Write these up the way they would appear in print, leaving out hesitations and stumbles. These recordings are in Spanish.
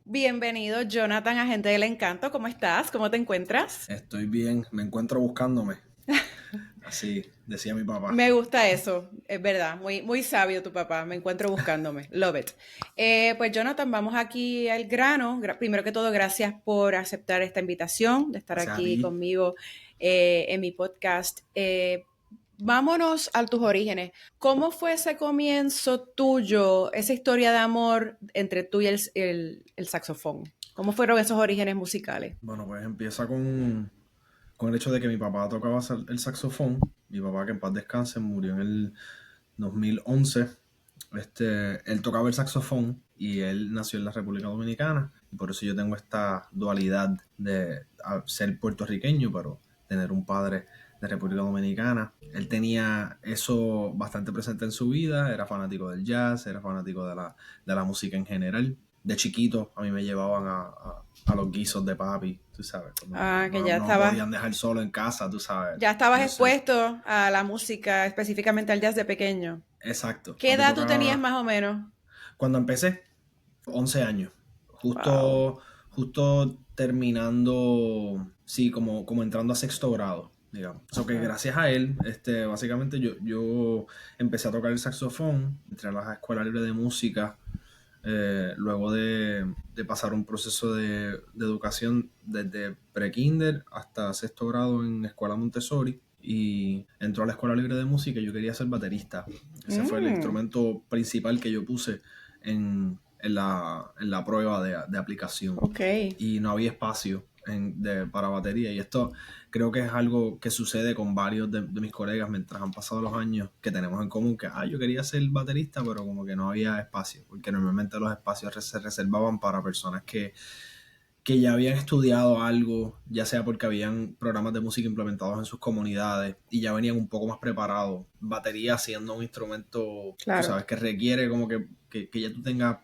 Bienvenido, Jonathan, agente del encanto. ¿Cómo estás? ¿Cómo te encuentras? Estoy bien, me encuentro buscándome. Así decía mi papá. Me gusta eso, es verdad. Muy, muy sabio tu papá. Me encuentro buscándome. Love it. Pues, Jonathan, vamos aquí al grano. Primero que todo, gracias por aceptar esta invitación, de estar Gracias a aquí ti. conmigo en mi podcast. Vámonos a tus orígenes. ¿Cómo fue ese comienzo tuyo, esa historia de amor entre tú y el saxofón? ¿Cómo fueron esos orígenes musicales? Bueno, pues empieza con el hecho de que mi papá tocaba el saxofón. Mi papá, que en paz descanse, murió en el 2011. Él tocaba el saxofón y él nació en la República Dominicana. Y por eso yo tengo esta dualidad de ser puertorriqueño, pero tener un padre de República Dominicana. Él tenía eso bastante presente en su vida, era fanático del jazz, era fanático de la música en general. De chiquito a mí me llevaban a los guisos de papi, tú sabes, cuando Ah, que no, no me podían dejar solo en casa, tú sabes. ya estabas Yo sé, expuesto a la música, específicamente al jazz de pequeño. exacto. ¿Qué Papi edad tú tenías tocaba, más o menos? cuando empecé, 11 años. Wow. Justo terminando, sí, como entrando a sexto grado, digamos. O sea que Okay. gracias a él, básicamente yo empecé a tocar el saxofón, entré a la escuela libre de música, luego de pasar un proceso de educación desde pre-kinder hasta sexto grado en escuela Montessori. Y entró a la escuela libre de música y yo quería ser baterista. Ese fue el Mm, instrumento principal que yo puse en la prueba de aplicación. ok. Y no había espacio para batería. Y esto creo que es algo que sucede con varios de mis colegas mientras han pasado los años, que tenemos en común que yo quería ser baterista, pero como que no había espacio, porque normalmente los espacios se reservaban para personas que ya habían estudiado algo, ya sea porque habían programas de música implementados en sus comunidades y ya venían un poco más preparados. Batería siendo un instrumento, tú Claro. sabes, que requiere como que ya tú tengas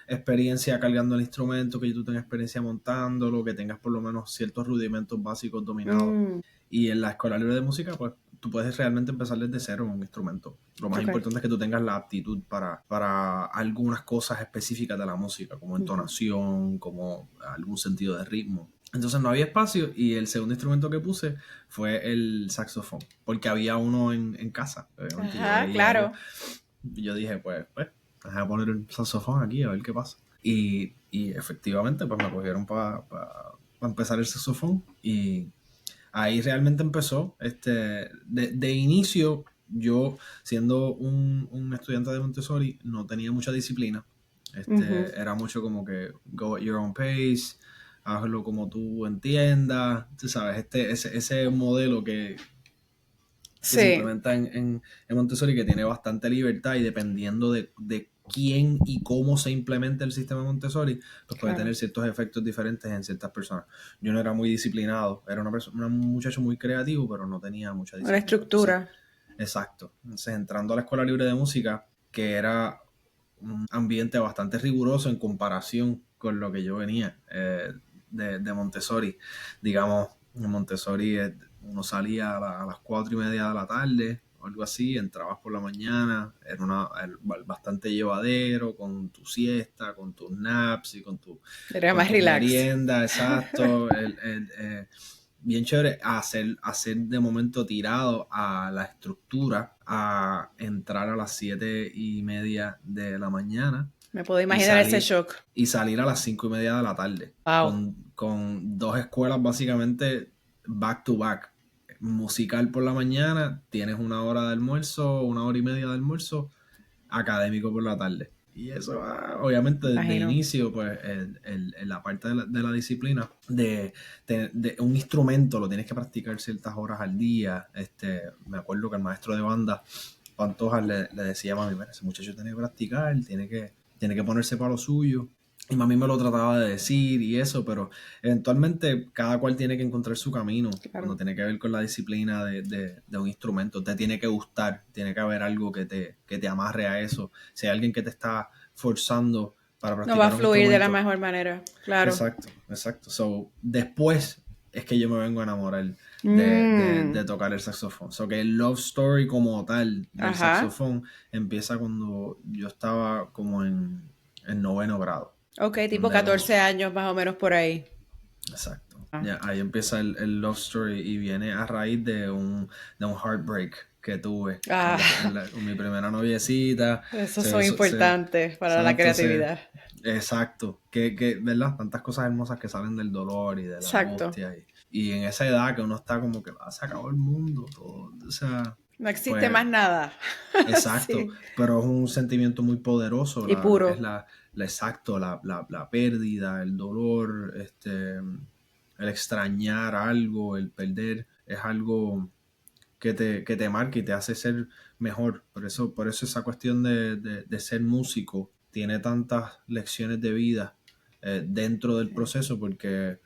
experiencia cargando el instrumento, que ya tú tengas experiencia montándolo, que tengas por lo menos ciertos rudimentos básicos dominados. Mm, Y en la escuela libre de música, pues tú puedes realmente empezar desde cero en un instrumento. Lo más ok. importante es que tú tengas la aptitud para algunas cosas específicas de la música, como Ujú. entonación, como algún sentido de ritmo. Entonces no había espacio y el segundo instrumento que puse fue el saxofón, porque había uno en casa. Obviamente yo Ajá, veía algo claro. y yo dije, pues, déjame poner el saxofón aquí a ver qué pasa. Y efectivamente, pues me cogieron para empezar el saxofón y ahí realmente empezó. De inicio, yo siendo un estudiante de Montessori, no tenía mucha disciplina. Ujú. Era mucho como que go at your own pace, hazlo como tú entiendas, tú sabes, ese modelo que se Sí, implementa en Montessori, que tiene bastante libertad y dependiendo de quién y cómo se implementa el sistema Montessori, pues puede claro. tener ciertos efectos diferentes en ciertas personas. Yo no era muy disciplinado, era un muchacho muy creativo, pero no tenía mucha Una disciplina. Entonces, estructura. exacto. Entonces, entrando a la escuela libre de música, que era un ambiente bastante riguroso en comparación con lo que yo venía de Montessori. Digamos, en Montessori uno salía a las 4:30 de la tarde o algo así, entrabas por la mañana, era bastante llevadero, con tu siesta, con tus naps y Era con más tus relax. meriendas, exacto. Bien chévere hacer de momento tirado a la estructura, a entrar a las 7:30 de la mañana Me puedo y imaginar ese salir, shock. y salir a las 5:30 de la tarde, Wow. con dos escuelas básicamente back to back. Musical por la mañana, tienes una hora de almuerzo, una hora y media de almuerzo, académico por la tarde. Y eso, obviamente, de Imagino. inicio, pues, la parte de la disciplina, de un instrumento, lo tienes que practicar ciertas horas al día. Me acuerdo que el maestro de banda, Pantoja, le decía a mami, mira, ese muchacho tiene que practicar, tiene que ponerse para lo suyo. Y mami me lo trataba de decir y eso, pero eventualmente cada cual tiene que encontrar su camino cuando Claro. tiene que ver con la disciplina de un instrumento. Te tiene que gustar, tiene que haber algo que te amarre a eso. Si hay alguien que te está forzando para No va a practicar un fluir de la instrumento. mejor manera. Claro. Exacto, exacto. So, después es que yo me vengo a enamorar de Mm, tocar el saxofón. So que el love story como tal del ajá. saxofón empieza cuando yo estaba como en noveno grado. Ok, tipo donde 14 años más o menos por ahí. exacto. Ah. Ya, ahí empieza el love story y viene a raíz de un heartbreak que tuve con mi primera noviecita. Esos Se, son se, se- importantes para la exacto, creatividad. exacto. ¿Verdad? Tantas cosas hermosas que salen del dolor y de la Exacto. angustia. Y en esa edad que uno está como que se acabó el mundo, todo. O sea, No existe pues más nada. exacto, Sí. pero es un sentimiento muy poderoso, Y es puro. exacto, la pérdida, el dolor, el extrañar algo, el perder, es algo que te marca y te hace ser mejor. Por eso esa cuestión de ser músico tiene tantas lecciones de vida dentro del proceso, porque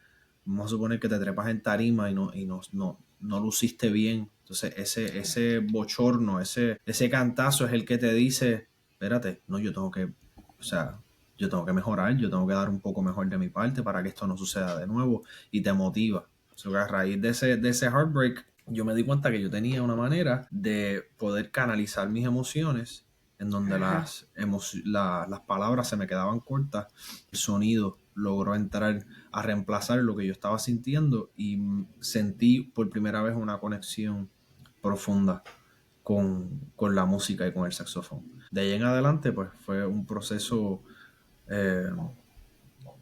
vamos a suponer que te trepas en tarima y no luciste bien. Entonces ese bochorno, ese cantazo es el que te dice, espérate, no, o sea, yo tengo que mejorar, yo tengo que dar un poco mejor de mi parte para que esto no suceda de nuevo, y te motiva. O sea, a raíz de ese heartbreak, yo me di cuenta que yo tenía una manera de poder canalizar mis emociones en donde Ajá. las palabras se me quedaban cortas, el sonido logró entrar a reemplazar lo que yo estaba sintiendo, y sentí por primera vez una conexión profunda con la música y con el saxofón. De ahí en adelante, pues fue un proceso eh,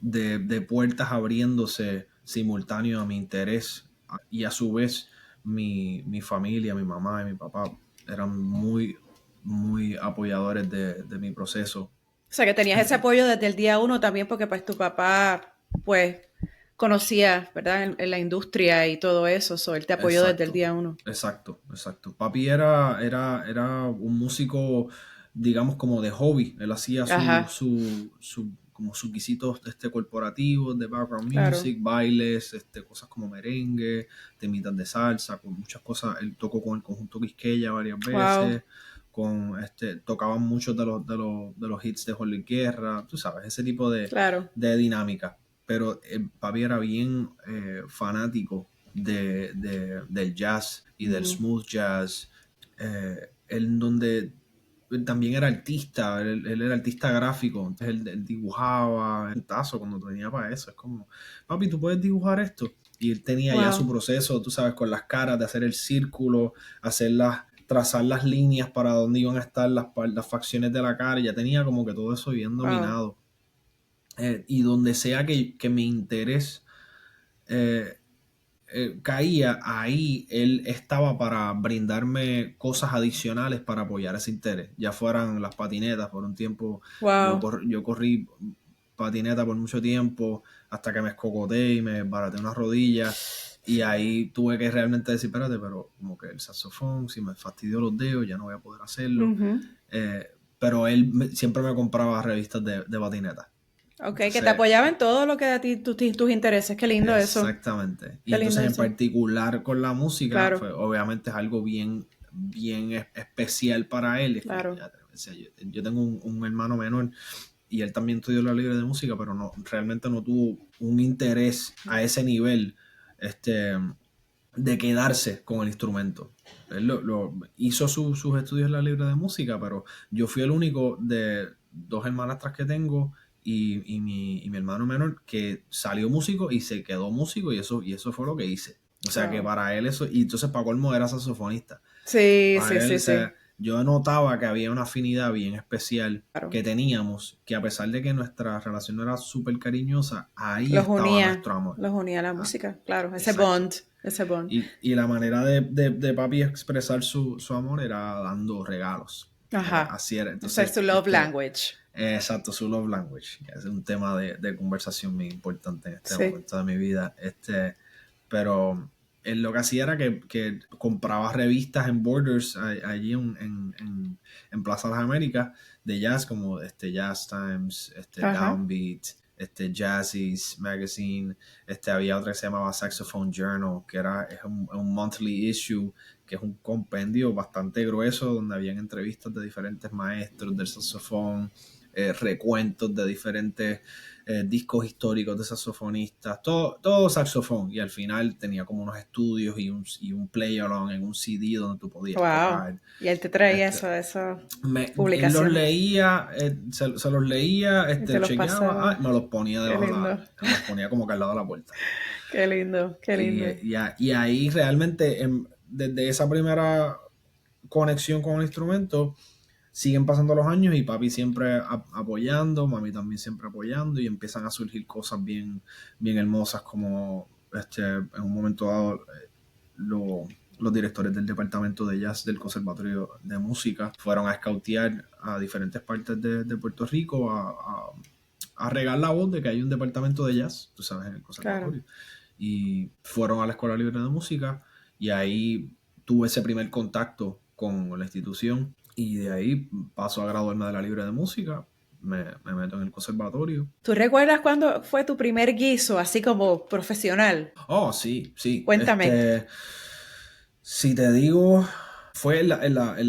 de puertas abriéndose simultáneo a mi interés, y a su vez mi familia, mi mamá y mi papá eran muy, muy apoyadores de mi proceso. O sea, que tenías ese Eh, apoyo desde el día uno también porque pues tu papá pues conocía, ¿verdad? En la industria y todo eso. So, él te apoyó desde el exacto, día uno. exacto. Papi era un músico, digamos, como de hobby. Él hacía Ajá, como sus guisitos corporativos de background claro. music, bailes, cosas como merengue, temitas de salsa, con muchas cosas. Él tocó con el conjunto Quisqueya varias Wow, veces, tocaban muchos de los hits de Jorge Guerra, tú sabes, ese tipo claro. de dinámica. Pero papi era bien fanático del jazz y del Ujú. smooth jazz. Él donde él también era artista, él era artista gráfico, entonces él dibujaba un tazo cuando tenía para eso. Es como, papi, ¿tú puedes dibujar esto? Y él tenía ya su Wow. proceso, tú sabes, con las caras, de hacer el círculo, trazar las líneas para dónde iban a estar las facciones de la cara, y ya tenía como que todo eso bien Wow. dominado. Y donde sea que mi interés eh, caía, ahí él estaba para brindarme cosas adicionales para apoyar ese interés, ya fueran las patinetas. Por un tiempo Wow. yo corrí patineta por mucho tiempo, hasta que me escocoté y me baraté una rodilla, y Sí. ahí tuve que realmente decir, espérate, pero como que el saxofón, si me fastidió los dedos, ya no voy a poder hacerlo. Ujú. Eh, pero él siempre me compraba revistas de patineta. Ok, que te Entonces, apoyaba en todo lo que a ti, tus intereses. Qué lindo eso. exactamente. Y Qué lindo entonces, en eso. particular con la música, Claro, pues obviamente es algo bien, bien especial para él. Es como, claro. ya, o sea, yo tengo un hermano menor, y él también estudió la libre de música, pero no, realmente no tuvo un interés a ese nivel, este, de quedarse con el instrumento. Él hizo sus estudios en la libre de música, pero yo fui el único de dos hermanastras que tengo, y mi hermano menor, que salió músico y se quedó músico, y eso fue lo que hice. O sea que Wow. para él eso, y entonces para colmo era saxofonista. Sí, sí, Para él, sí, o sí. sea, yo notaba que había una afinidad bien especial Claro. que teníamos, que a pesar de que nuestra relación no era súper cariñosa, ahí estaba nuestro amor. Los unía la Ah, música, claro. exacto. Ese bond. Y la manera de papi expresar su amor era dando regalos. Ajá. Así era. Ese es Entonces, su love language. exacto, su love language, que es un tema de conversación muy importante en este Sí. momento de mi vida. Pero él lo que hacía era que compraba revistas en Borders, allí en Plaza de las Américas, de jazz, como Jazz Times, Ajá. Downbeat, Jazzy's Magazine. Había otra que se llamaba Saxophone Journal, que es un monthly issue, que es un compendio bastante grueso donde habían entrevistas de diferentes maestros del saxofón, recuentos de diferentes discos históricos de saxofonistas, todo saxofón. Y al final tenía como unos estudios y un play-along en un CD donde tú podías Wow. tocar. Y él te traía Este, esas él los publicaciones leía, se los leía, y te los chequeaba, pasaba. me los ponía Qué debajo de lindo, me los ponía como que al lado de la puerta. qué lindo, qué lindo. Y ahí realmente, desde esa primera conexión con el instrumento, siguen pasando los años y papi siempre apoyando, mami también siempre apoyando y empiezan a surgir cosas bien, bien hermosas como en un momento dado los directores del departamento de jazz del Conservatorio de Música fueron a escautear a diferentes partes de Puerto Rico a regar la voz de que hay un departamento de jazz, tú sabes, en el Claro. conservatorio. Y fueron a la Escuela Libre de Música y ahí tuve ese primer contacto con la institución y de ahí paso a graduarme de la Libre de Música, me meto en el conservatorio. ¿Tú recuerdas cuándo fue tu primer guiso, así como profesional? Oh, sí, sí. Cuéntame. Si te digo, fue en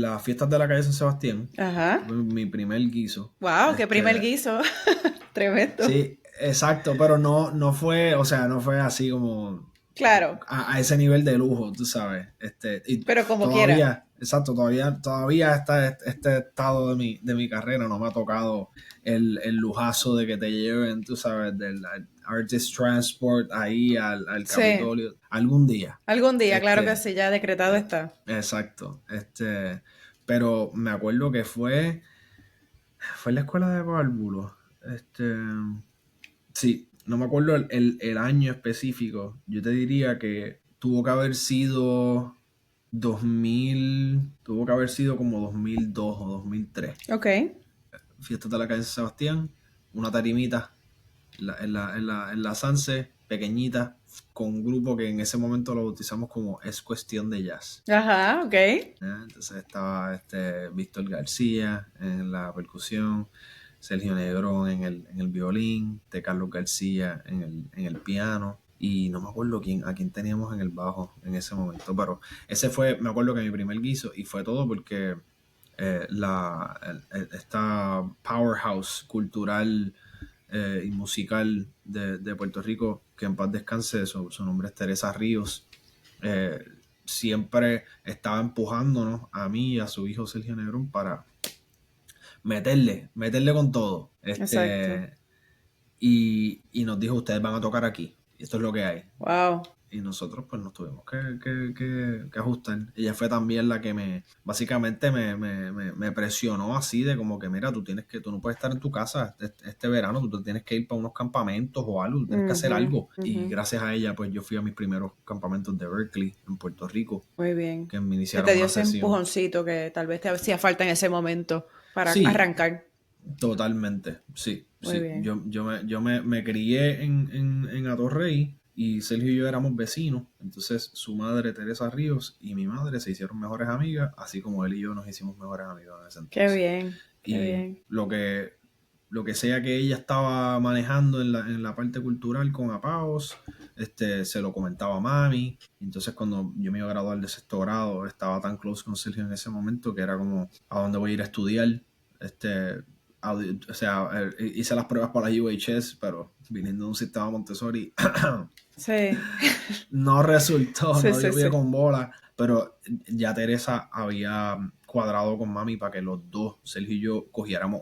las fiestas de la calle San Sebastián, Ajá. fue mi primer guiso. Wow, qué primer guiso. Tremendo. Sí, exacto, pero no fue, o sea, no fue así como Claro, a ese nivel de lujo, tú sabes. Y pero como quiera. todavía, exacto, todavía este estado de mi carrera no me ha tocado el lujazo de que te lleven, tú sabes, del Artist Transport ahí al Sí. Capitolio. Algún día. Algún día, claro que Este, sí, ya decretado está. exacto. Pero me acuerdo que fue en la escuela de párvulos. Sí, no me acuerdo el año específico. Yo te diría que tuvo que haber sido 2000, tuvo que haber sido como 2002 o 2003. Ok. Fiestas de la calle San Sebastián, una tarimita en la Sanse, pequeñita, con un grupo que en ese momento lo bautizamos como Es Cuestión de Jazz. Ajá, ok. Entonces estaba Víctor García en la percusión, Sergio Negrón en el violín, de Carlos García en el piano, y no me acuerdo a quién teníamos en el bajo en ese momento, pero ese fue, me acuerdo que mi primer guiso, y fue todo porque esta powerhouse cultural y musical de Puerto Rico, que en paz descanse, su nombre es Teresa Ríos, eh, siempre estaba empujándonos a mí y a su hijo Sergio Negrón para meterle con todo. Exacto. Y nos dijo, ustedes van a tocar aquí. Y esto es lo que hay. Wow. Y nosotros pues nos tuvimos que ajustar. Ella fue también la que básicamente me presionó así de como que, mira, tú no puedes estar en tu casa este verano, tú tienes que ir para unos campamentos o algo, tú tienes que hacer Ujú, algo. Y ujú. gracias a ella pues yo fui a mis primeros campamentos de Berkeley en Puerto Rico, Muy bien. que me Que te iniciaron dio una ese sesión. empujoncito que tal vez te hacía falta en ese momento para Sí, arrancar. totalmente, sí, Muy sí. bien. Me crié en Atorrey y Sergio y yo éramos vecinos. Entonces su madre, Teresa Ríos, y mi madre se hicieron mejores amigas, así como él y yo nos hicimos mejores amigos en ese Qué entonces. bien, qué Y bien. lo que sea que ella estaba manejando en la parte cultural con Apaos, se lo comentaba a mami. Entonces cuando yo me iba a graduar de sexto grado, estaba tan close con Sergio en ese momento que era como, ¿a dónde voy a ir a estudiar? O sea, hice las pruebas para la UHS, pero viniendo de un sistema Montessori, Sí, no resultó, sí, no sí, dio pie sí. con bola, pero ya Teresa había cuadrado con mami para que los dos, Sergio y yo, cogiéramos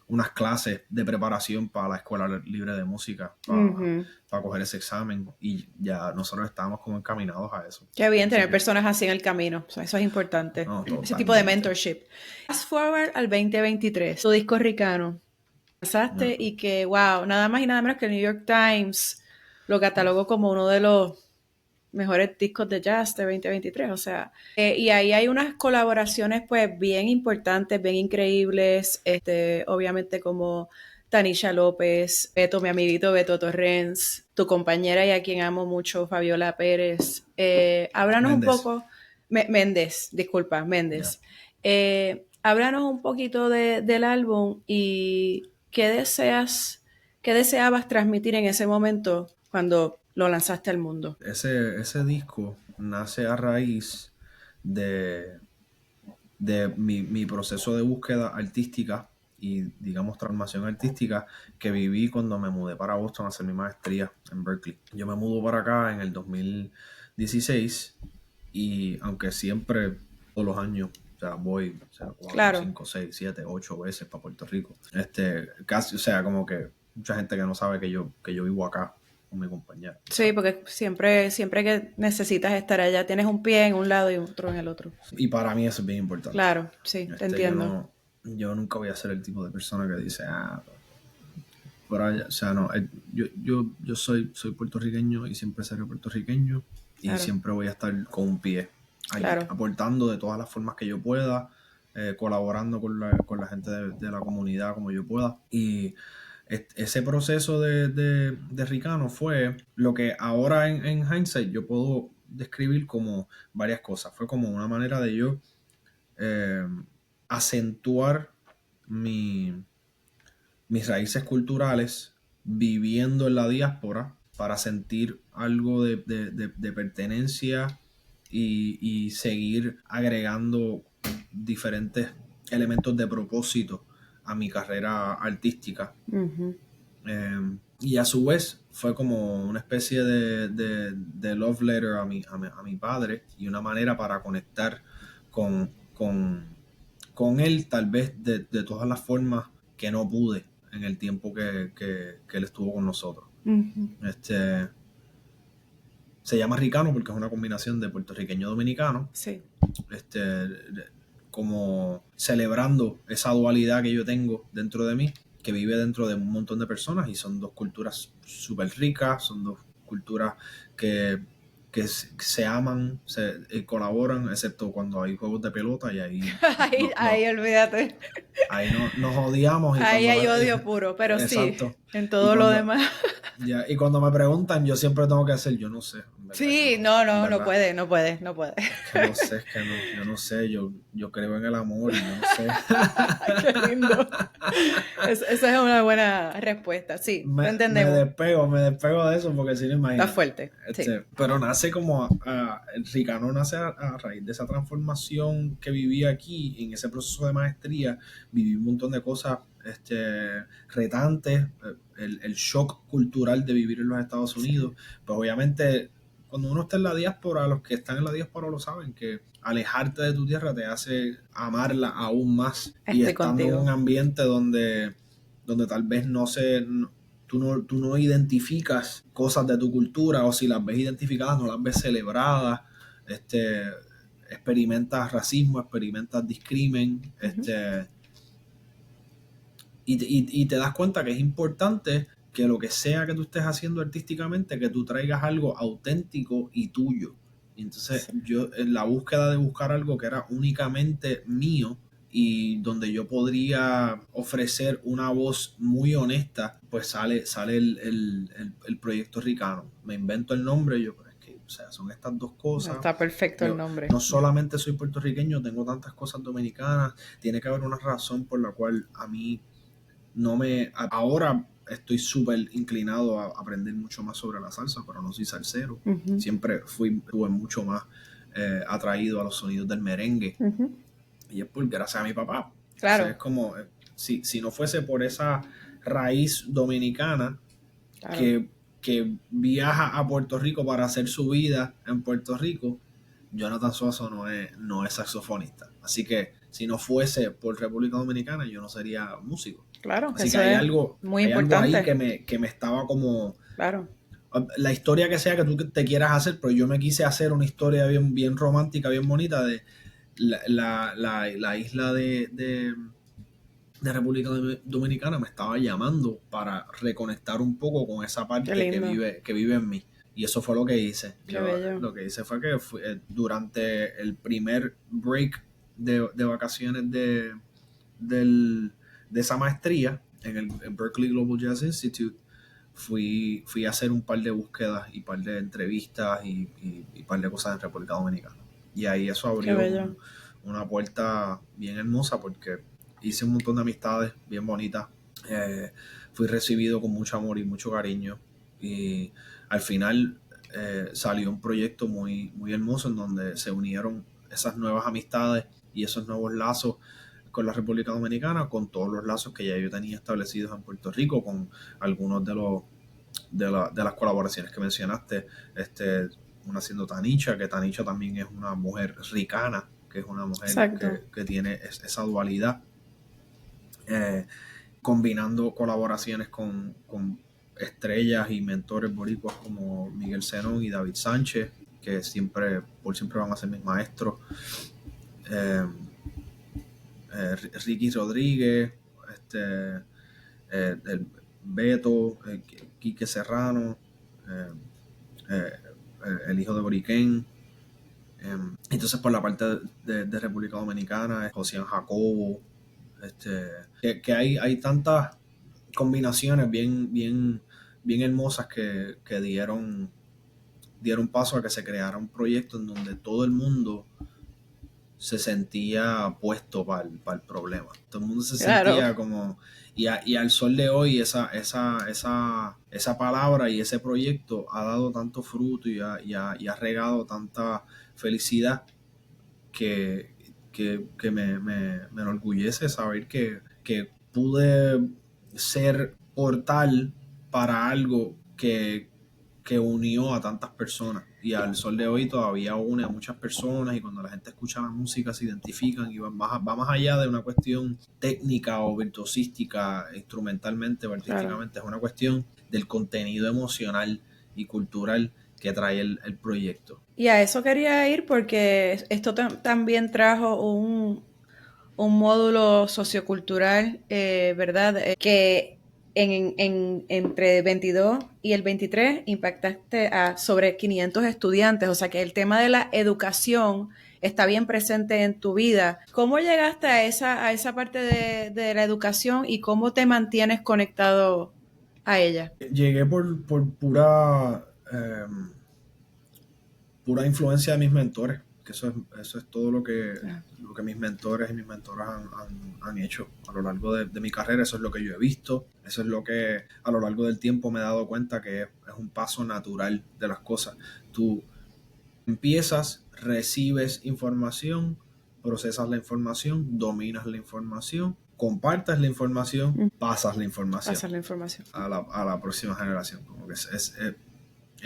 unas clases de preparación para la Escuela Libre de Música, Ujú. para coger ese examen, y ya nosotros estábamos como encaminados a eso. Qué bien Así tener que, personas así en el camino. O sea, eso es importante. no, Ese tipo de totalmente. mentorship. Fast forward al 2023. Tu disco Ricano. Lanzaste No. y que, wow, nada más y nada menos que el New York Times lo catalogó como uno de los mejores discos de jazz de 2023. O sea, y ahí hay unas colaboraciones pues bien importantes, bien increíbles. Obviamente como Tanisha López, Beto, mi amiguito Beto Torrens, tu compañera y a quien amo mucho, Fabiola Pérez. Háblanos un Méndez, poco, Méndez, disculpa, ya. Méndez. Háblanos un poquito del álbum y qué deseabas transmitir en ese momento cuando lo lanzaste al mundo. Ese disco nace a raíz de mi proceso de búsqueda artística digamos, transformación artística que viví cuando me mudé para Boston a hacer mi maestría en Berkeley. Yo me mudo para acá en el 2016 y aunque siempre, todos los años, o sea, voy, o sea, 4, Claro. 5, 6, 7, 8 veces para Puerto Rico. Casi, o sea, como que mucha gente que no sabe que yo vivo acá con mi compañera. Sí, porque siempre que necesitas estar allá, tienes un pie en un lado y otro en el otro. Y para mí eso es bien importante. Claro, sí, te entiendo. Yo nunca voy a ser el tipo de persona que dice, por allá, o sea, no, yo soy puertorriqueño y siempre seré puertorriqueño y Claro. siempre voy a estar con un pie ahí, Claro. aportando de todas las formas que yo pueda, colaborando con la gente de la comunidad como yo pueda. Y ese proceso de Ricano fue lo que ahora en hindsight yo puedo describir como varias cosas. Fue como una manera de yo acentuar mis raíces culturales viviendo en la diáspora para sentir algo de pertenencia y seguir agregando diferentes elementos de propósito a mi carrera artística. Uh-huh. Y a su vez fue como una especie de love letter a mi padre y una manera para conectar con él, tal vez de todas las formas que no pude en el tiempo que él estuvo con nosotros. Uh-huh. Se llama Ricano porque es una combinación de puertorriqueño dominicano. Sí. Como celebrando esa dualidad que yo tengo dentro de mí, que vive dentro de un montón de personas, y son dos culturas súper ricas, son dos culturas que se aman, se colaboran, excepto cuando hay juegos de pelota y ahí ahí olvídate. Ahí nos odiamos. Ahí hay odio puro, pero exacto. Sí, en todo lo demás. Y cuando me preguntan, yo siempre tengo que hacer, yo no sé. Verdad, sí, no puede. Es que yo no sé, yo creo en el amor y yo no sé. Qué lindo. Esa es una buena respuesta, sí, lo entendemos. Me despego de eso porque si no imagino. Está fuerte. Sí. Pero nace como, el Ricano nace a raíz de esa transformación que viví aquí, en ese proceso de maestría, viví un montón de cosas retantes, el shock cultural de vivir en los Estados Unidos, pues obviamente cuando uno está en la diáspora, los que están en la diáspora lo saben, que alejarte de tu tierra te hace amarla aún más. Y estando en un ambiente donde tal vez tú no identificas cosas de tu cultura, o si las ves identificadas no las ves celebradas, experimentas racismo, experimentas discrimen, y te das cuenta que es importante que lo que sea que tú estés haciendo artísticamente, que tú traigas algo auténtico y tuyo. Y entonces yo, en la búsqueda de buscar algo que era únicamente mío y donde yo podría ofrecer una voz muy honesta, pues sale el proyecto Ricano. Me invento el nombre, o sea, son estas dos cosas. Está perfecto el nombre. No solamente soy puertorriqueño, tengo tantas cosas dominicanas, tiene que haber una razón por la cual a mí ahora estoy súper inclinado a aprender mucho más sobre la salsa, pero no soy salsero. Uh-huh. Siempre estuve mucho más atraído a los sonidos del merengue. Uh-huh. Y es gracias a mi papá. Claro. O sea, es como, si no fuese por esa raíz dominicana, claro, que viaja a Puerto Rico para hacer su vida en Puerto Rico, Jonathan Suazo no es saxofonista. Así que si no fuese por República Dominicana, yo no sería músico. Claro, así que hay algo ahí que me estaba como... Claro. La historia que sea que tú te quieras hacer, pero yo me quise hacer una historia bien, bien romántica, bien bonita de la isla de República Dominicana. Me estaba llamando para reconectar un poco con esa parte que vive en mí. Y eso fue lo que hice. Lo que hice fue que durante el primer break de vacaciones de esa maestría en el Berklee Global Jazz Institute, fui a hacer un par de búsquedas y un par de entrevistas y un par de cosas en República Dominicana. Y ahí eso abrió una puerta bien hermosa porque hice un montón de amistades bien bonitas. Fui recibido con mucho amor y mucho cariño. Y al final salió un proyecto muy, muy hermoso en donde se unieron esas nuevas amistades y esos nuevos lazos con la República Dominicana, con todos los lazos que ya yo tenía establecidos en Puerto Rico, con algunos de las colaboraciones que mencionaste, una siendo Tanicha, que Tanicha también es una mujer ricana, que es una mujer Exacto. que tiene esa dualidad, combinando colaboraciones con estrellas y mentores boricuas como Miguel Zenón y David Sánchez, que por siempre van a ser mis maestros. Ricky Rodríguez, el Beto, Quique Serrano, el hijo de Boriquén. Entonces, por la parte de República Dominicana, Josian Jacobo, que hay tantas combinaciones bien hermosas que dieron paso a que se creara un proyecto en donde todo el mundo se sentía puesto para el problema. Todo el mundo se sentía como... Y al sol de hoy esa palabra y ese proyecto ha dado tanto fruto y ha regado tanta felicidad que me enorgullece saber que pude ser portal para algo que unió a tantas personas, y al sol de hoy todavía une a muchas personas, y cuando la gente escucha la música se identifican y va más allá de una cuestión técnica o virtuosística, instrumentalmente o artísticamente. Es una cuestión del contenido emocional y cultural que trae el proyecto. Y a eso quería ir porque esto también trajo un módulo sociocultural, ¿verdad? Que entre 22 y el 23 impactaste a sobre 500 estudiantes, o sea que el tema de la educación está bien presente en tu vida. ¿Cómo llegaste a esa parte de la educación y cómo te mantienes conectado a ella? Llegué por pura influencia de mis mentores, que eso es todo lo que mis mentores y mis mentoras han hecho a lo largo de mi carrera. Eso es lo que yo he visto, eso es lo que a lo largo del tiempo me he dado cuenta que es un paso natural de las cosas. Tú empiezas, recibes información, procesas la información, dominas la información, compartes la información, pasas la información, a la próxima generación. Como que es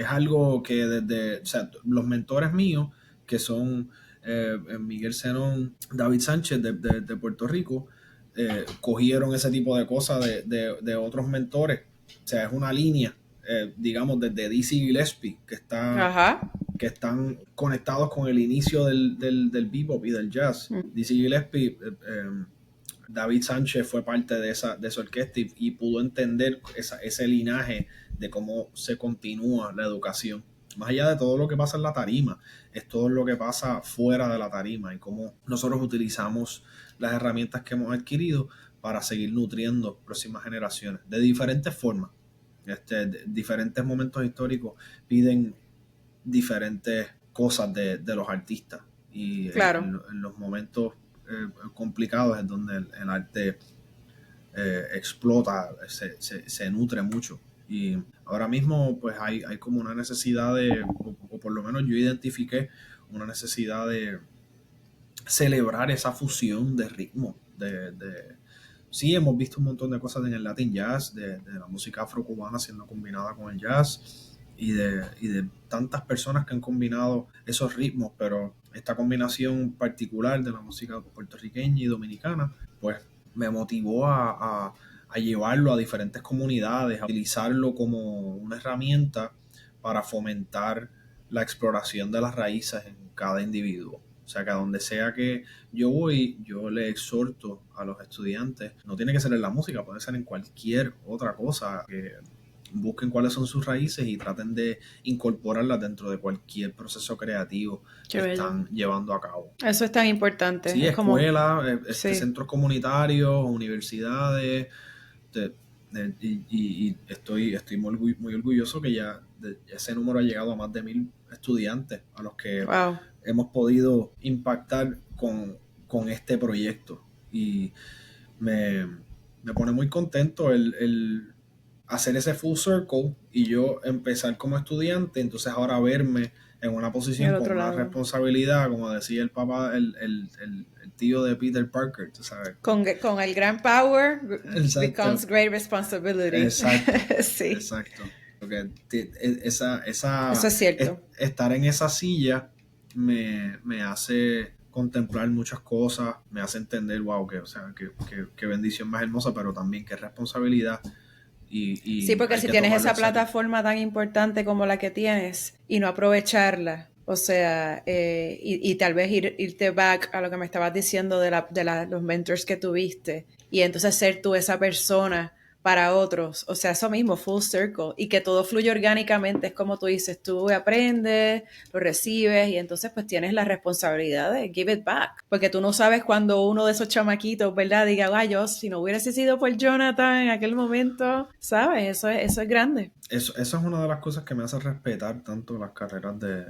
algo que o sea, los mentores míos, que son Miguel Zenón, David Sánchez de Puerto Rico, cogieron ese tipo de cosas de otros mentores. O sea, es una línea, digamos, desde Dizzy Gillespie, que están conectados con el inicio del bebop y del jazz. Dizzy Gillespie, David Sánchez fue parte de esa orquesta y pudo entender ese linaje de cómo se continúa la educación. Más allá de todo lo que pasa en la tarima, es todo lo que pasa fuera de la tarima y cómo nosotros utilizamos las herramientas que hemos adquirido para seguir nutriendo próximas generaciones de diferentes formas. Diferentes momentos históricos piden diferentes cosas de los artistas, y en los momentos complicados es donde el arte explota, se nutre mucho. Y ahora mismo pues hay como una necesidad o por lo menos yo identifiqué una necesidad de celebrar esa fusión de ritmo. Sí, hemos visto un montón de cosas en el Latin Jazz, de la música afrocubana siendo combinada con el jazz, y de tantas personas que han combinado esos ritmos, pero esta combinación particular de la música puertorriqueña y dominicana, pues me motivó a llevarlo a diferentes comunidades, a utilizarlo como una herramienta para fomentar la exploración de las raíces en cada individuo. O sea, que a donde sea que yo voy, yo le exhorto a los estudiantes, no tiene que ser en la música, puede ser en cualquier otra cosa, que busquen cuáles son sus raíces y traten de incorporarlas dentro de cualquier proceso creativo que están llevando a cabo. Eso es tan importante. Sí, escuelas, centros comunitarios, universidades, y estoy muy orgulloso que ya ese número ha llegado a más de 1,000 estudiantes a los que hemos podido impactar con este proyecto, y me pone muy contento el hacer ese full circle y yo empezar como estudiante, entonces ahora verme en una En el posición con otro una lado. responsabilidad, como decía el papá, el tío de Peter Parker, tú sabes. Con el gran power Exacto, becomes great responsibility. exacto, Sí, exacto. Porque eso es cierto. estar en esa silla me hace contemplar muchas cosas, me hace entender, wow, o sea, que bendición más hermosa, pero también qué responsabilidad Sí, y porque hay si que tienes tomarlo esa en serio. plataforma tan importante como la que tienes y no aprovecharla, o sea, y tal vez irte back a lo que me estabas diciendo los mentors que tuviste y entonces ser tú esa persona para otros, o sea, eso mismo, full circle, y que todo fluye orgánicamente, es como tú dices, tú aprendes, lo recibes y entonces pues tienes la responsabilidad de give it back, porque tú no sabes cuando uno de esos chamaquitos, ¿verdad? Diga, ay, yo si no hubiese sido por Jonathan en aquel momento, ¿sabes? Eso es grande. Eso es una de las cosas que me hace respetar tanto las carreras de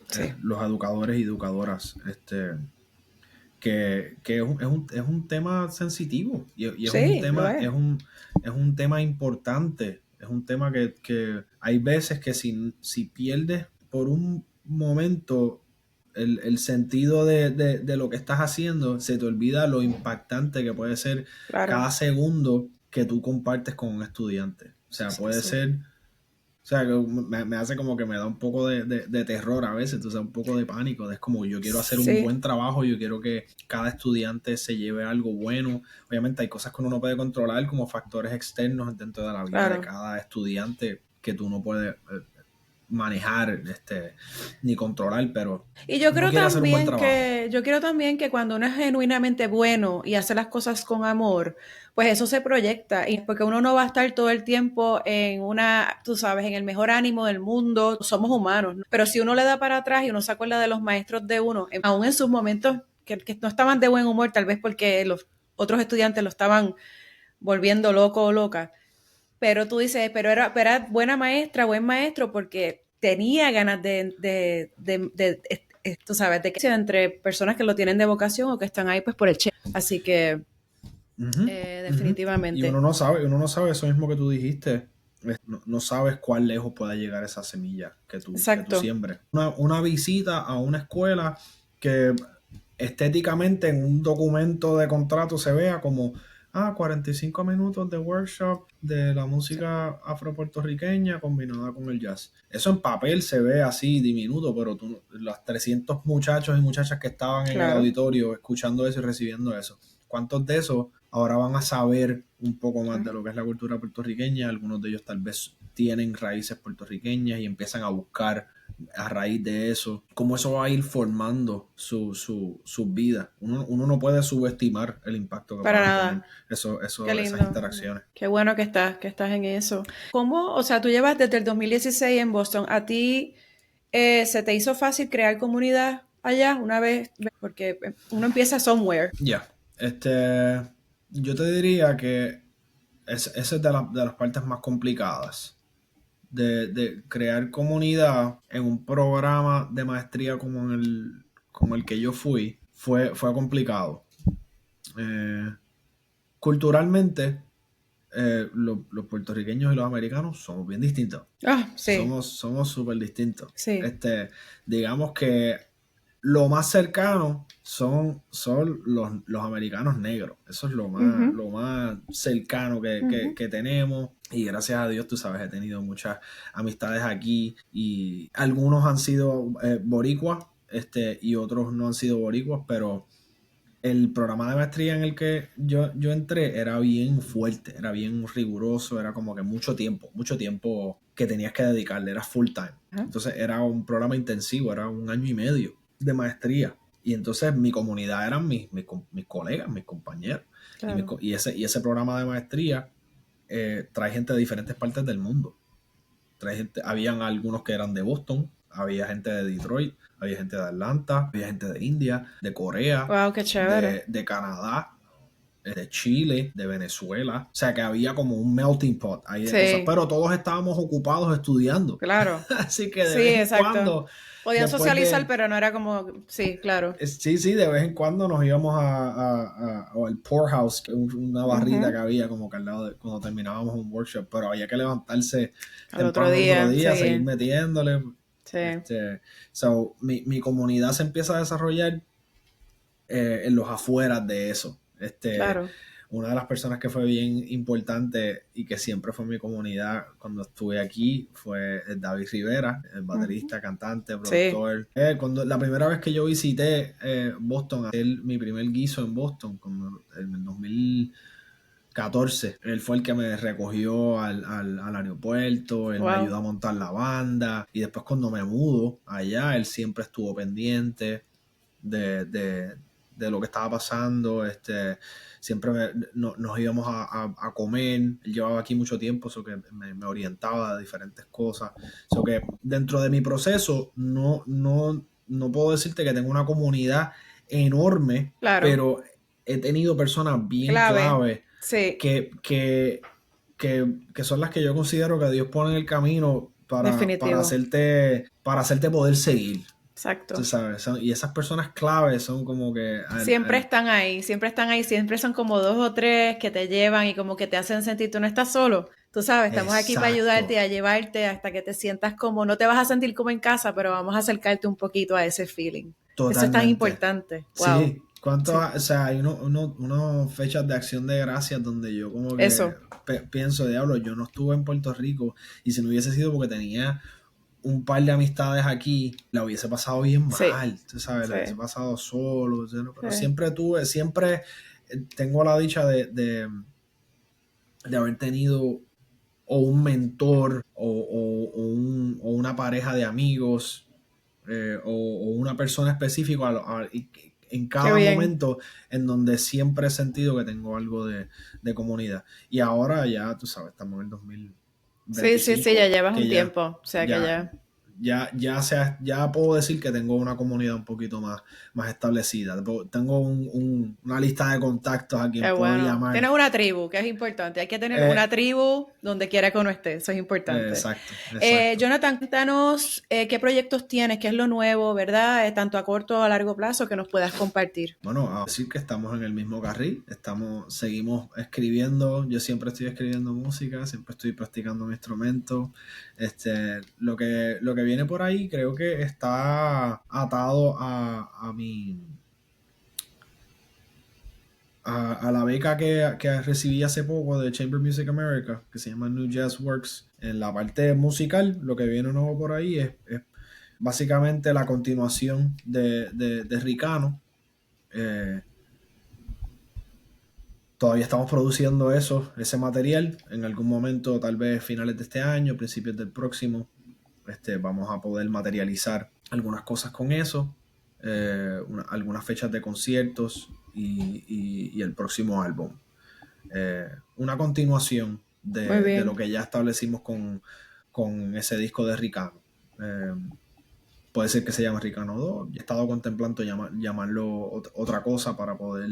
Sí, los educadores y educadoras, que es un tema sensitivo y es un sí, lo tema, es. es un tema importante, es un tema que hay veces que si pierdes por un momento el sentido de lo que estás haciendo, se te olvida lo impactante que puede ser Claro. cada segundo que tú compartes con un estudiante. O sea, Sí, puede sí. ser, o sea, que me hace como que me da un poco de terror a veces, o sea, un poco de pánico. Es como yo quiero hacer un Sí, buen trabajo, yo quiero que cada estudiante se lleve algo bueno. Obviamente hay cosas que uno no puede controlar como factores externos dentro de la vida de claro. cada estudiante que tú no puedes manejar ni controlar, pero Y uno quiere hacer un buen trabajo. yo quiero también que cuando uno es genuinamente bueno y hace las cosas con amor, pues eso se proyecta. Y porque uno no va a estar todo el tiempo en tú sabes, en el mejor ánimo del mundo. Somos humanos, ¿no? Pero si uno le da para atrás y uno se acuerda de los maestros de uno, aún en sus momentos que no estaban de buen humor, tal vez porque los otros estudiantes lo estaban volviendo loco o loca. Pero tú dices, pero era buena maestra, buen maestro, porque tenía ganas tú sabes, de que entre personas que lo tienen de vocación o que están ahí pues por el che. Así que Ujú, ujú. Y definitivamente. uno no sabe eso mismo que tú dijiste. No, no sabes cuán lejos pueda llegar esa semilla que tú Exacto. siembres. Una visita a una escuela que estéticamente en un documento de contrato se vea como 45 minutos de workshop de la Sí, música afropuertorriqueña combinada con el jazz. Eso en papel se ve así diminuto, pero los 300 muchachos y muchachas que estaban en el claro. auditorio escuchando eso y recibiendo eso, ¿cuántos de esos ahora van a saber un poco más de lo que es la cultura puertorriqueña? Algunos de ellos tal vez tienen raíces puertorriqueñas y empiezan a buscar a raíz de eso, cómo eso va a ir formando su vida. Uno no puede subestimar el impacto que Para puedan tener nada. Qué esas lindo. interacciones. Qué bueno que estás en eso. ¿Cómo? O sea, tú llevas desde el 2016 en Boston. ¿A ti se te hizo fácil crear comunidad allá una vez? Porque uno empieza somewhere. Ya, yo te diría que esa es de las partes más complicadas de crear comunidad en un programa de maestría como el que yo fui, fue complicado. Eh, Culturalmente, los puertorriqueños y los americanos somos bien distintos. Ah, sí, Somos súper distintos. sí. Digamos que lo más cercano son los americanos negros. Eso es Ujú, lo más cercano ujú. que tenemos. Y gracias a Dios, tú sabes, he tenido muchas amistades aquí y algunos han sido boricuas, y otros no han sido boricuas, pero el programa de maestría en el que yo entré era bien fuerte, era bien riguroso, era como que mucho tiempo que tenías que dedicarle, era full time. Ajá, Entonces era un programa intensivo, era un año y medio de maestría. Y entonces mi comunidad eran mis colegas, mis compañeros. claro. Y ese programa de maestría trae gente de diferentes partes del mundo. Habían algunos que eran de Boston, había gente de Detroit, había gente de Atlanta, había gente de India, de Corea, Wow, qué chévere. de Canadá. de Chile, de Venezuela. O sea que había como un melting pot ahí de cosas, Sí, pero todos estábamos ocupados estudiando. claro. Así que de Sí, vez en exacto. cuando, Podían después socializar, de... pero no era como, sí, claro. Sí, sí, de vez en cuando nos íbamos al poorhouse, que es una barrita que Ujú. había como que al lado de cuando terminábamos un workshop, pero había que levantarse Al otro temprano el otro día, día, seguir sí, metiéndole. sí, Mi comunidad se empieza a desarrollar en los afueras de eso. claro. Una de las personas que fue bien importante y que siempre fue mi comunidad cuando estuve aquí fue David Rivera, el Ujú. baterista, cantante, Sí, productor. La primera vez que yo visité Boston, mi primer guiso en Boston, como en el 2014, él fue el que me recogió al aeropuerto, él me wow. ayudó a montar la banda y después cuando me mudo allá, él siempre estuvo pendiente de lo que estaba pasando. Siempre nos íbamos a comer. Él llevaba aquí mucho tiempo, eso que me orientaba de diferentes cosas. Eso que dentro de mi proceso no puedo decirte que tengo una comunidad enorme, Claro, pero he tenido personas bien clave, clave sí, que, que, que son las que yo considero que Dios pone en el camino definitivo, para hacerte poder seguir. Tú exacto. sabes, y esas personas claves son como que Siempre están ahí, siempre están ahí, siempre son como dos o tres que te llevan y como que te hacen sentir, tú no estás solo, tú sabes, estamos aquí para ayudarte y exacto, a llevarte hasta que te sientas como, no te vas a sentir como en casa, pero vamos a acercarte un poquito a ese feeling. Eso es tan totalmente. importante, wow, Sí, sí, o sea, hay unos fechas de acción de gracias donde yo como que eso, pienso, diablo, yo no estuve en Puerto Rico y si no hubiese sido porque tenía un par de amistades aquí, la hubiese pasado bien sí, mal, tú sabes, la hubiese sí, pasado solo, o sea, pero sí, siempre tengo la dicha de haber tenido o un mentor o una pareja de amigos o una persona específica en qué cada bien. momento en donde siempre he sentido que tengo algo de comunidad. Y ahora ya, tú sabes, estamos en el Sí, sí, sí, ya 2025, llevas un que tiempo, o sea que ya, ya. ya puedo decir que tengo una comunidad un poquito más establecida. Tengo una lista de contactos a Qué quien puedo bueno. llamar. Tienes una tribu, que es importante. Hay que tener una Eh, tribu donde quiera que uno esté. Eso es importante. exacto, exacto. Jonathan, cuéntanos qué proyectos tienes, qué es lo nuevo, ¿verdad? Tanto a corto o a largo plazo que nos puedas compartir. Bueno, a decir que estamos en el mismo carril, seguimos escribiendo, yo siempre estoy escribiendo música, siempre estoy practicando mi instrumento. Lo que viene por ahí creo que está atado a la beca que recibí hace poco de Chamber Music America, que se llama New Jazz Works. En la parte musical, lo que viene nuevo por ahí es básicamente la continuación de Ricano. Eh, Todavía estamos produciendo ese material. En algún momento, tal vez finales de este año, principios del próximo, vamos a poder materializar algunas cosas con eso, algunas fechas de conciertos y el próximo álbum. Una continuación Muy de lo bien. que ya establecimos con ese disco de Ricano. Eh, Puede ser que se llame Ricano 2. He estado contemplando llamarlo otra cosa para poder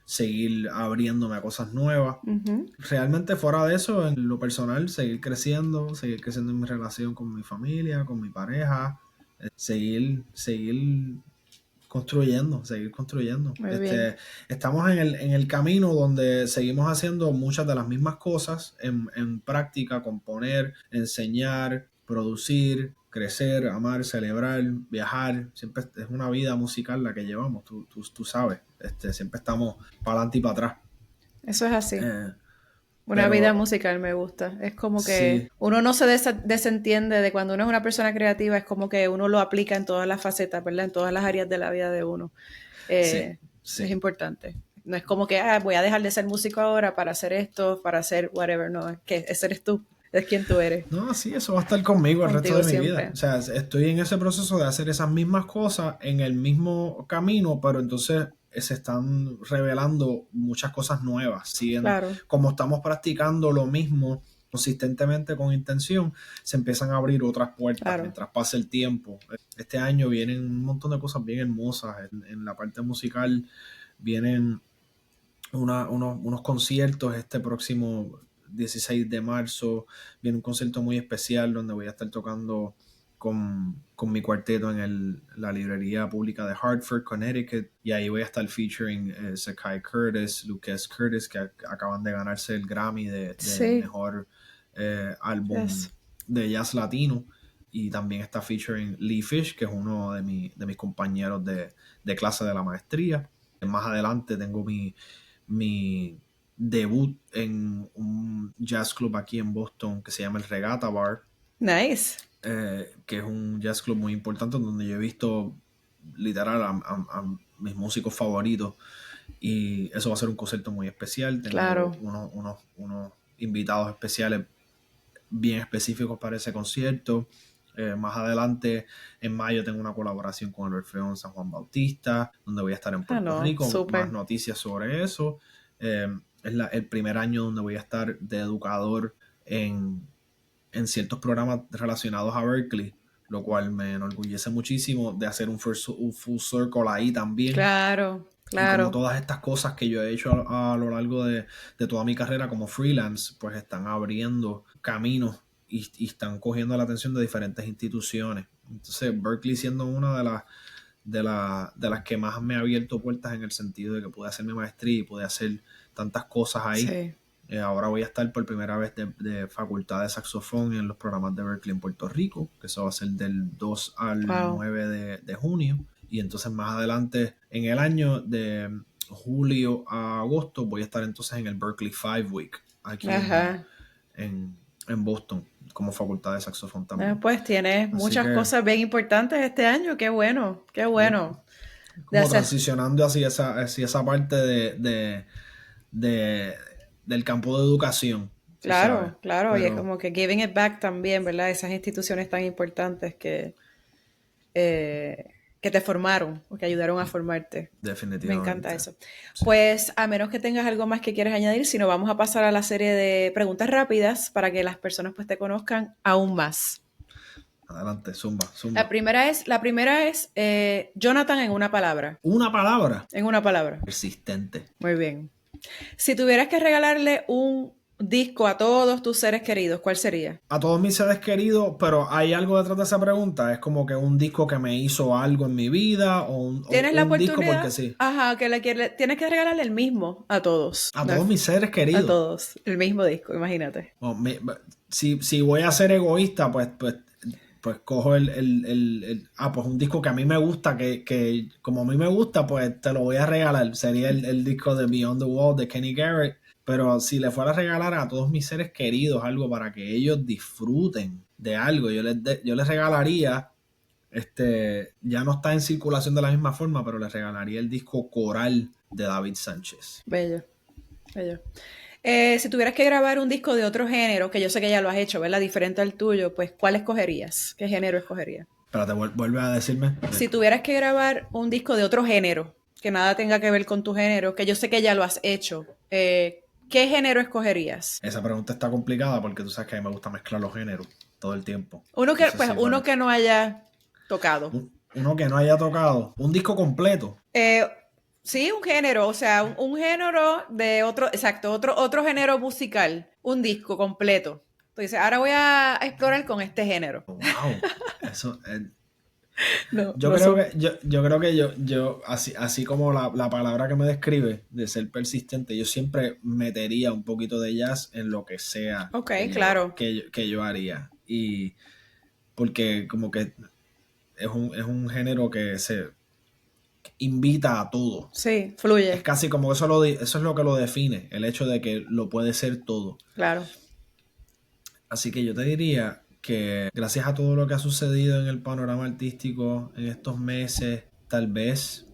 seguir abriéndome a cosas nuevas. Ujú. Realmente fuera de eso, en lo personal, seguir creciendo en mi relación con mi familia, con mi pareja, seguir construyendo, seguir construyendo. Muy bien. Estamos en el camino donde seguimos haciendo muchas de las mismas cosas en práctica, componer, enseñar, producir, crecer, amar, celebrar, viajar. Siempre es una vida musical la que llevamos, tú sabes. Siempre estamos para adelante y para atrás. Eso es así. Eh, Una vida pero musical me gusta. Es como que sí, uno no se desentiende de cuando uno es una persona creativa, es como que uno lo aplica en todas las facetas, ¿verdad? En todas las áreas de la vida de uno. sí, Es sí. importante. No es como que voy a dejar de ser músico ahora para hacer esto, para hacer whatever. No, es que ese eres tú, es quien tú eres. No, sí, eso va a estar conmigo el resto Contigo de mi vida. siempre. O sea, estoy en ese proceso de hacer esas mismas cosas en el mismo camino, pero entonces se están revelando muchas cosas nuevas. Claro, Como estamos practicando lo mismo consistentemente con intención, se empiezan a abrir otras puertas claro. mientras pasa el tiempo. Este año vienen un montón de cosas bien hermosas en la parte musical. Vienen unos conciertos este próximo 16 de marzo. Viene un concierto muy especial donde voy a estar tocando con mi cuarteto en la librería pública de Hartford, Connecticut, y ahí voy a estar featuring Zakai Curtis, Lucas Curtis, que acaban de ganarse el Grammy de Sí, mejor álbum yes. de jazz latino, y también está featuring Lee Fish, que es uno de mis compañeros de clase de la maestría. Más adelante tengo mi debut en un jazz club aquí en Boston que se llama el Regatta Bar, Nice. que es un jazz club muy importante donde yo he visto literal a mis músicos favoritos, y eso va a ser un concierto muy especial. Tengo Claro. unos invitados especiales bien específicos para ese concierto. Más adelante, en mayo, tengo una colaboración con el Orfeón San Juan Bautista, donde voy a estar en Ah, Puerto no, Rico. Más súper. noticias sobre eso. Es el primer año donde voy a estar de educador en ciertos programas relacionados a Berkeley, lo cual me enorgullece muchísimo de hacer un full circle ahí también. Claro, Y como claro. todas estas cosas que yo he hecho a lo largo de toda mi carrera como freelance, pues están abriendo caminos y están cogiendo la atención de diferentes instituciones. Entonces, Berkeley siendo una de las que más me ha abierto puertas en el sentido de que pude hacer mi maestría y pude hacer tantas cosas ahí. Sí. Ahora voy a estar por primera vez de facultad de saxofón en los programas de Berkeley en Puerto Rico, que eso va a ser del 2 al Wow. 9 de junio. Y entonces más adelante, en el año de julio a agosto, voy a estar entonces en el Berkeley Five Week, aquí Ajá. en Boston, como facultad de saxofón también. Pues tienes Así muchas que, cosas bien importantes este año. Qué bueno, qué yep, bueno. De como hacer. transicionando hacia esa parte de- del campo de educación, tú sabes. Claro, claro. Y es Pero como que giving it back también, ¿verdad? Esas instituciones tan importantes eh, que te formaron o que ayudaron a formarte. Me encanta definitivamente, eso. sí. Pues a menos que tengas algo más que quieras añadir, si no, vamos a pasar a la serie de preguntas rápidas para que las personas pues te conozcan aún más. Adelante, zumba, La zumba. primera es Jonathan en una palabra. Una palabra. En una palabra. Persistente. Muy bien. Si tuvieras que regalarle un disco a todos tus seres queridos, ¿cuál sería? A todos mis seres queridos, pero hay algo detrás de esa pregunta. Es como que un disco que me hizo algo en mi vida, o un, o Tienes la un disco porque oportunidad, sí. ajá, tienes que regalarle el mismo a todos. A todos mis seres A queridos. todos, el mismo disco, imagínate. O si voy a ser egoísta, pues cojo pues un disco que a mí me gusta, que como a mí me gusta, pues te lo voy a regalar. Sería el disco de Beyond the Wall de Kenny Garrett. Pero si le fuera a regalar a todos mis seres queridos algo para que ellos disfruten de algo, yo les regalaría, ya no está en circulación de la misma forma, pero les regalaría el disco Coral de David Sánchez. Bello, bello. Si tuvieras que grabar un disco de otro género, que yo sé que ya lo has hecho, ¿verdad? Diferente al tuyo, pues ¿cuál escogerías? ¿Qué género escogerías? Espérate, vuelve a decirme. Si tuvieras que grabar un disco de otro género, que nada tenga que ver con tu género, que yo sé que ya lo has hecho, ¿qué género escogerías? Esa pregunta está complicada porque tú sabes que a mí me gusta mezclar los géneros todo el tiempo. Entonces, Pues sí, uno que no haya tocado. uno que no haya tocado un disco completo. Eh, sí, un género, o sea, un género de otro, exacto, otro género musical, un disco completo. Entonces, ahora voy a explorar con este género. Wow, eso. No, Yo no creo son. que yo creo que yo así como la palabra que me describe de ser persistente, yo siempre metería un poquito de jazz en lo que sea Ok, que yo, claro. que yo, que yo haría. Y porque como que es un género que se invita a todo. Sí, Es fluye, casi como eso es lo que lo define, el hecho de que lo puede ser todo. claro. Así que yo te diría que gracias a todo lo que ha sucedido en el panorama artístico en estos meses, tal vez,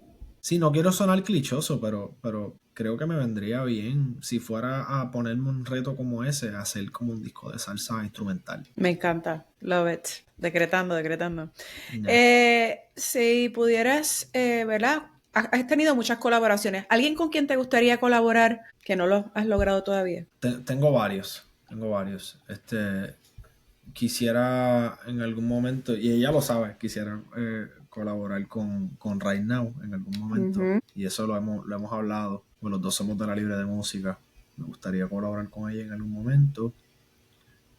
sí, no quiero sonar clichoso, pero creo que me vendría bien si fuera a ponerme un reto como ese, hacer como un disco de salsa instrumental. Me encanta. Love it. Decretando, decretando. Ya. Si pudieras, ¿verdad? Has tenido muchas colaboraciones. ¿Alguien con quien te gustaría colaborar que no lo has logrado todavía? Tengo varios. Quisiera en algún momento, y ella lo sabe, quisiera colaborar con Right Now en algún momento, Ujú. y eso lo hemos hablado. Bueno, los dos somos de la Libre de Música. Me gustaría colaborar con ella en algún momento.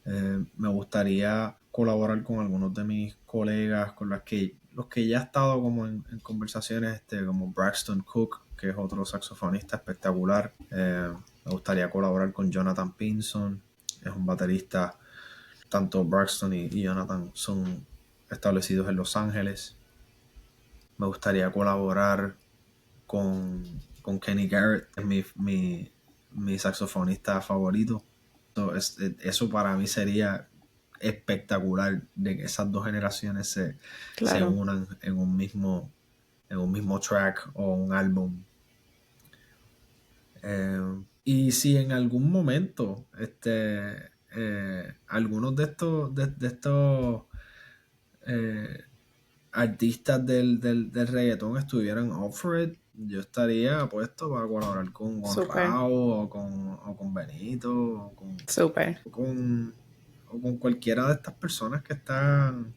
Me gustaría colaborar con algunos de mis colegas, con los que ya he estado como en conversaciones, como Braxton Cook, que es otro saxofonista espectacular. Me gustaría colaborar con Jonathan Pinson, es un baterista. Tanto Braxton y Jonathan son establecidos en Los Ángeles. Me gustaría colaborar con Kenny Garrett, es mi saxofonista favorito. Eso para mí sería espectacular, de que esas dos generaciones se Claro. unan en un mismo track o un álbum. Y si en algún momento algunos de estos artistas del reggaetón estuvieran offered, yo estaría puesto para colaborar con Súper, Rao o con Benito súper. o con cualquiera de estas personas que están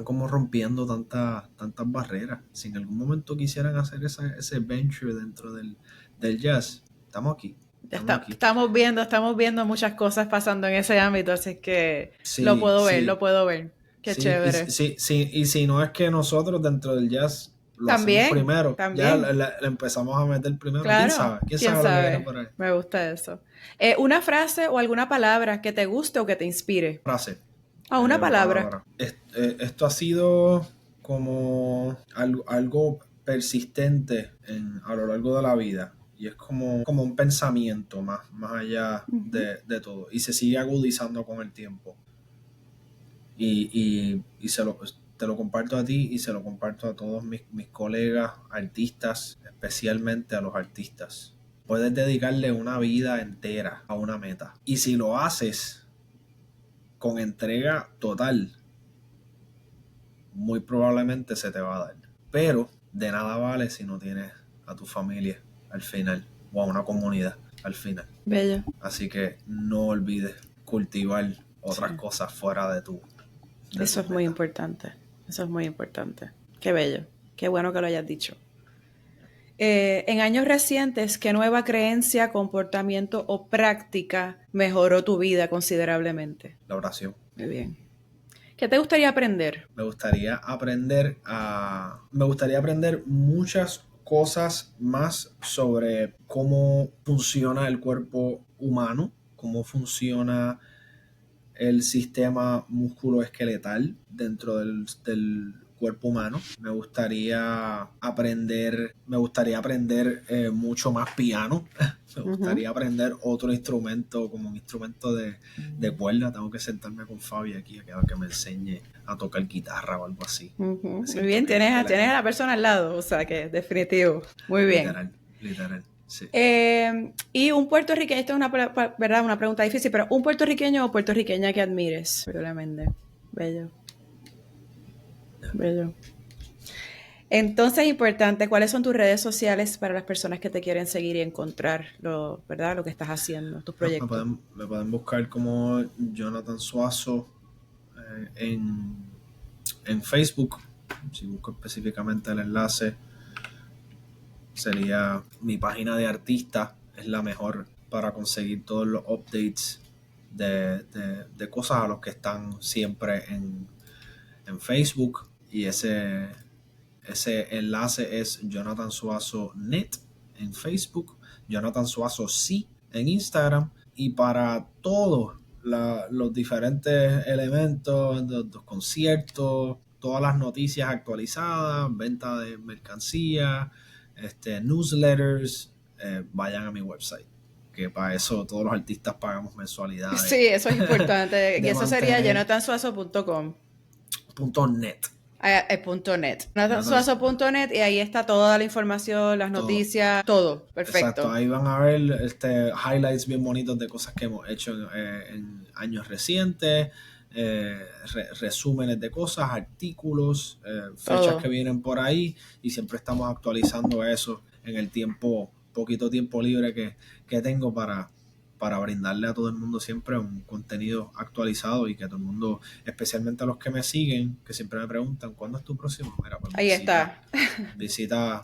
como rompiendo tantas barreras. Si en algún momento quisieran hacer ese venture dentro del jazz, estamos aquí. Estamos viendo muchas cosas pasando en ese ámbito, así que lo Sí, puedo ver, lo sí, puedo ver. Qué sí, y, chévere. sí, sí, y si no es que nosotros dentro del jazz lo hacemos También, primero, ya también. le empezamos a meter primero, quién Claro, sabe, quién quién sabe lo que viene sabe. por ahí. Me gusta eso. Una frase o alguna palabra que te guste o que te inspire. Frase Ah, una o palabra. palabra. Esto ha sido como algo persistente a lo largo de la vida. Y es como un pensamiento más allá Ujú. de todo. Y se sigue agudizando con el tiempo. Y te lo comparto a ti y se lo comparto a todos mis colegas artistas, especialmente a los artistas. Puedes dedicarle una vida entera a una meta. Y si lo haces con entrega total, muy probablemente se te va a dar. Pero de nada vale si no tienes a tu familia al final o a una comunidad al final. Bello. Así que no olvides cultivar otras Sí. cosas fuera de Eso tus es muy metas. importante. Eso es muy importante. Qué bello. Qué bueno que lo hayas dicho. En años recientes, ¿qué nueva creencia, comportamiento o práctica mejoró tu vida considerablemente? La oración. Muy bien. ¿Qué te gustaría aprender? Me gustaría aprender muchas cosas más sobre cómo funciona el cuerpo humano, cómo funciona el sistema musculoesqueletal dentro del cuerpo humano. Me gustaría aprender mucho más piano. Me gustaría aprender otro instrumento, como un instrumento de cuerda. Tengo que sentarme con Fabi aquí a que me enseñe a tocar guitarra o algo así. Muy Siento bien, que le tienes a haría. la persona al lado, o sea que definitivo. Muy bien. Literal, literal, sí. Y un puertorriqueño, esto es ¿verdad? Una pregunta difícil, pero un puertorriqueño o puertorriqueña que admires, probablemente. Bello, bello. Entonces, importante, ¿cuáles son tus redes sociales para las personas que te quieren seguir y encontrar ¿verdad? Lo que estás haciendo, tus No, me proyectos? pueden, me pueden buscar como Jonathan Suazo en Facebook. Si busco específicamente el enlace, sería mi página de artista, es la mejor para conseguir todos los updates de cosas a los que están siempre en Facebook. Y ese enlace es Jonathan Suazo Net en Facebook, Jonathan Suazo sí en Instagram. Y para todos los diferentes elementos, los conciertos, todas las noticias actualizadas, venta de mercancía, newsletters, vayan a mi website. Que para eso todos los artistas pagamos mensualidades Sí, eso es importante. Y de eso sería mantener jonathansuazo.com. .net. .net. Jonathan, jonathansuazo.net y ahí está toda la información, las todo. noticias, todo. Exacto, Perfecto. ahí van a ver highlights bien bonitos de cosas que hemos hecho en años recientes, resúmenes de cosas, artículos, fechas que Todo. vienen por ahí, y siempre estamos actualizando eso en el poquito tiempo libre que tengo para brindarle a todo el mundo siempre un contenido actualizado, y que todo el mundo, especialmente a los que me siguen, que siempre me preguntan, ¿cuándo es tu próximo? Mira, pues Ahí está. visita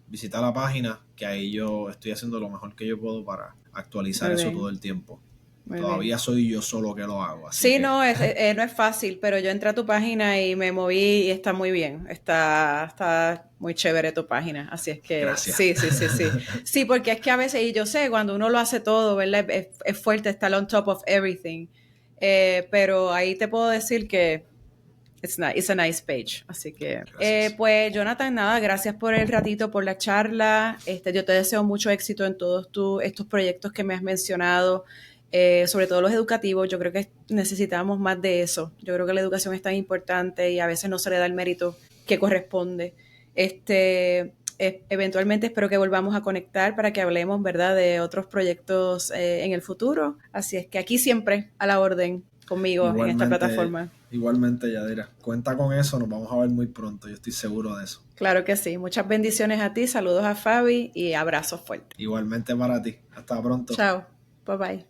visita la página, que ahí yo estoy haciendo lo mejor que yo puedo para actualizar Muy eso bien, todo el tiempo. muy bien. Todavía soy yo solo que lo hago, así Sí, que no, no es fácil, pero yo entré a tu página y me moví y está muy bien. Está muy chévere tu página. Así es que gracias. sí, sí, sí, sí. Sí, porque es que a veces, y yo sé, cuando uno lo hace todo, ¿verdad? Es fuerte estar on top of everything. Pero ahí te puedo decir que it's a nice page. Así que, Gracias. pues, Jonathan, nada, gracias por el ratito, por la charla. Yo te deseo mucho éxito en todos estos proyectos que me has mencionado, sobre todo los educativos. Yo creo que necesitamos más de eso. Yo creo que la educación es tan importante y a veces no se le da el mérito que corresponde. Eventualmente espero que volvamos a conectar para que hablemos, ¿verdad?, de otros proyectos en el futuro. Así es que aquí siempre a la orden conmigo en esta Igualmente, plataforma. igualmente, Yadira. Cuenta con eso, nos vamos a ver muy pronto, yo estoy seguro de eso. Claro que sí. Muchas bendiciones a ti, saludos a Fabi y abrazos fuertes. Igualmente para ti. Hasta pronto. Chao. Bye bye.